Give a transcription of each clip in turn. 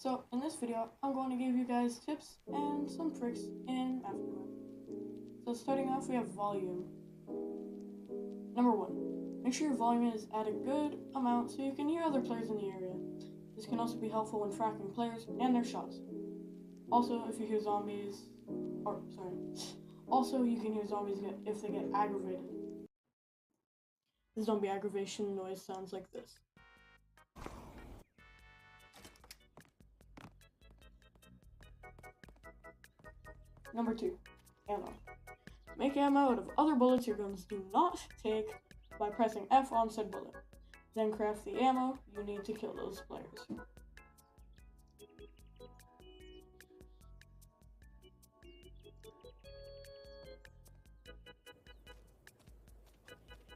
So in this video, I'm going to give you guys tips and some tricks in Aftermath. So starting off, we have volume. Number 1, make sure your volume is at a good amount so you can hear other players in the area. This can also be helpful when tracking players and their shots. Also, if you hear zombies, also you can hear zombies if they get aggravated. The zombie aggravation noise sounds like this. Number 2, ammo. Make ammo out of other bullets your guns do not take by pressing F on said bullet. Then craft the ammo you need to kill those players.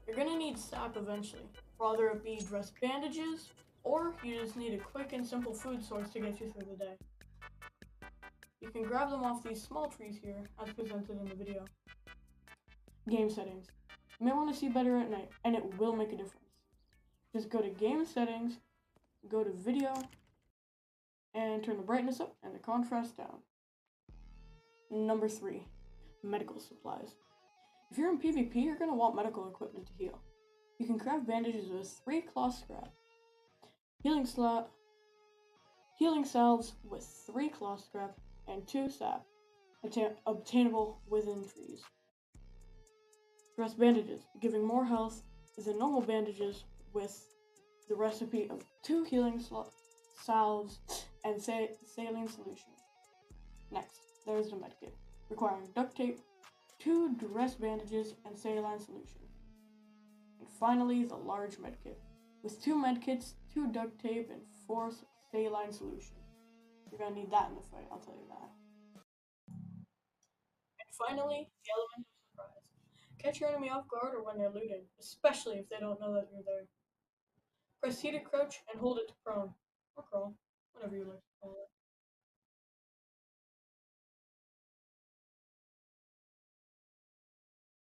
You're gonna need sap eventually, whether it be dress bandages, or you just need a quick and simple food source to get you through the day. You can grab them off these small trees here, as presented in the video. Game settings. You may want to see better at night, and it will make a difference. Just go to game settings, go to video, and turn the brightness up and the contrast down. Number 3, medical supplies. If you're in PvP, you're going to want medical equipment to heal. You can craft bandages with 3 cloth scrap, healing salves with 3 cloth scrap, and 2 sap, obtainable within trees. Dress bandages, giving more health than normal bandages with the recipe of 2 healing salves and saline solution. Next, there's the medkit, requiring duct tape, 2 dress bandages, and saline solution. And finally, the large medkit, with 2 medkits, 2 duct tape, and 4 saline solution. You're gonna need that in the fight, I'll tell you that. And finally, the element of surprise. Catch your enemy off guard or when they're looting, especially if they don't know that you're there. Press C to crouch and hold it to prone, or crawl, whatever you like.